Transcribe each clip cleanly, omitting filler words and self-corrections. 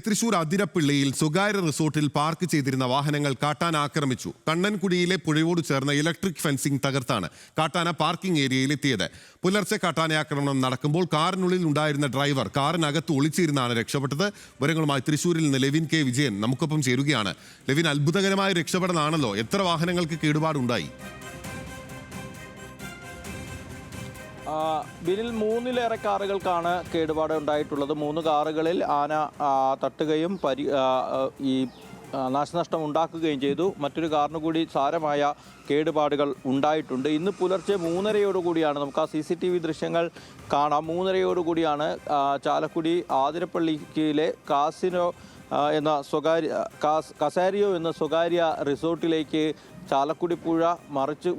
തൃശൂർ അതിരപ്പിള്ളിയിൽ സ്വകാര്യ റിസോർട്ടിൽ പാർക്ക് ചെയ്തിരുന്ന വാഹനങ്ങൾ കാട്ടാന ആക്രമിച്ചു. കണ്ണൻകുടിയിലെ പുഴയോട് ചേർന്ന ഇലക്ട്രിക് ഫെൻസിംഗ് തകർത്താണ് കാട്ടാന പാർക്കിംഗ് ഏരിയയിൽ എത്തിയത്. പുലർച്ചെ കാട്ടാന ആക്രമണം നടക്കുമ്പോൾ കാറിനുള്ളിൽ ഉണ്ടായിരുന്ന ഡ്രൈവർ കാറിനകത്ത് ഒളിച്ചിരുന്നാണ് രക്ഷപ്പെട്ടത്. വിവരങ്ങളുമായി തൃശൂരിൽ നിന്ന് ലെവിൻ കെ വിജയൻ നമുക്കൊപ്പം ചേരുകയാണ്. ലെവിൻ, അത്ഭുതകരമായ രക്ഷപ്പെടലാണല്ലോ. എത്ര വാഹനങ്ങൾക്ക് കേടുപാടുണ്ടായി? ബിനിൽ 3-ലേറെ കാറുകൾക്കാണ് കേടുപാട് ഉണ്ടായിട്ടുള്ളത്. 3 കാറുകളിൽ ആന തട്ടുകയും ഈ നാശനഷ്ടം ഉണ്ടാക്കുകയും ചെയ്തു. മറ്റൊരു കാറിന് കൂടി സാരമായ കേടുപാടുകൾ ഉണ്ടായിട്ടുണ്ട്. ഇന്ന് പുലർച്ചെ 3:30യോടുകൂടിയാണ്, നമുക്ക് ആ CCTV ദൃശ്യങ്ങൾ കാണാം, 3:30യോടുകൂടിയാണ് ചാലക്കുടി ആതിരപ്പള്ളിയിലെ കസാരിയോ എന്ന സ്വകാര്യ റിസോർട്ടിലേക്ക് ചാലക്കുടി പുഴ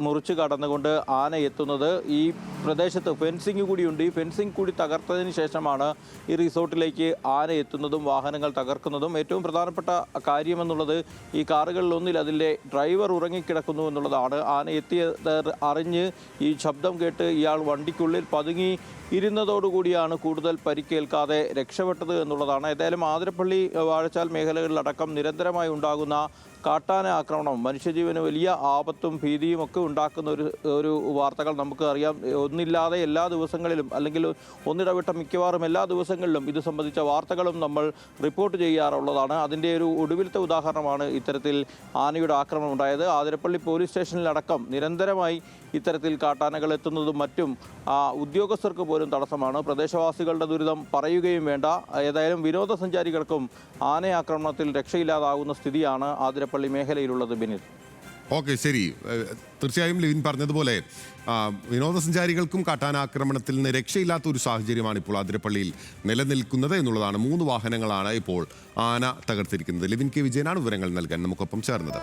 മുറിച്ച് കടന്നുകൊണ്ട് ആന എത്തുന്നത്. ഈ പ്രദേശത്ത് ഫെൻസിങ് കൂടിയുണ്ട്. ഈ ഫെൻസിങ് കൂടി തകർത്തതിന് ശേഷമാണ് ഈ റിസോർട്ടിലേക്ക് ആന എത്തുന്നതും വാഹനങ്ങൾ തകർക്കുന്നതും. ഏറ്റവും പ്രധാനപ്പെട്ട കാര്യമെന്നുള്ളത് ഈ കാറുകളിലൊന്നിൽ അതിൻ്റെ ഡ്രൈവർ ഉറങ്ങിക്കിടക്കുന്നു എന്നുള്ളതാണ്. ആന എത്തിയത് അറിഞ്ഞ് ഈ ശബ്ദം കേട്ട് ഇയാൾ വണ്ടിക്കുള്ളിൽ പതുങ്ങി ഇരുന്നതോടുകൂടിയാണ് കൂടുതൽ പരിക്കേൽക്കാതെ രക്ഷപ്പെട്ടത് എന്നുള്ളതാണ്. ഏതായാലും ആതിരപ്പള്ളി വാഴച്ചാൽ മേഖലകളിലടക്കം നിരന്തരമായി ഉണ്ടാകുന്ന കാട്ടാന ആക്രമണം മനുഷ്യജീവന് വലിയ ആപത്തും ഭീതിയും ഒക്കെ ഉണ്ടാക്കുന്ന ഒരു വാർത്തകൾ നമുക്ക് അറിയാം. ഒന്നില്ലാതെ എല്ലാ ദിവസങ്ങളിലും, അല്ലെങ്കിൽ ഒന്നിടവിട്ട മിക്കവാറും എല്ലാ ദിവസങ്ങളിലും ഇത് സംബന്ധിച്ച വാർത്തകളും നമ്മൾ റിപ്പോർട്ട് ചെയ്യാറുള്ളതാണ്. അതിൻ്റെ ഒരു ഒടുവിലത്തെ ഉദാഹരണമാണ് ഇത്തരത്തിൽ ആനയുടെ ആക്രമണം ഉണ്ടായത്. ആതിരപ്പള്ളി പോലീസ് സ്റ്റേഷനിലടക്കം നിരന്തരമായി ഇത്തരത്തിൽ കാട്ടാനകൾ എത്തുന്നതും മറ്റും ഉദ്യോഗസ്ഥർക്ക് പോലും തടസ്സമാണ്. പ്രദേശവാസികളുടെ ദുരിതം പറയുകയും വേണ്ട. ഏതായാലും വിനോദസഞ്ചാരികൾക്കും ആനയാക്രമണത്തിൽ രക്ഷയില്ലാതാകുന്ന സ്ഥിതിയാണ് ആതിരപ്പള്ളി മേഖലയിലുള്ളത്. ബിനിൽ, ഓക്കെ, ശരി. തീർച്ചയായും ലെവിൻ പറഞ്ഞതുപോലെ വിനോദസഞ്ചാരികൾക്കും കാട്ടാനാക്രമണത്തിൽ നിന്ന് രക്ഷയില്ലാത്ത ഒരു സാഹചര്യമാണ് ഇപ്പോൾ ആതിരപ്പള്ളിയിൽ നിലനിൽക്കുന്നത് എന്നുള്ളതാണ്. 3 വാഹനങ്ങളാണ് ഇപ്പോൾ ആന തകർത്തിരിക്കുന്നത്. ലെവിൻ കെ വിജയനാണ് വിവരങ്ങൾ നൽകാൻ നമുക്കൊപ്പം ചേർന്നത്.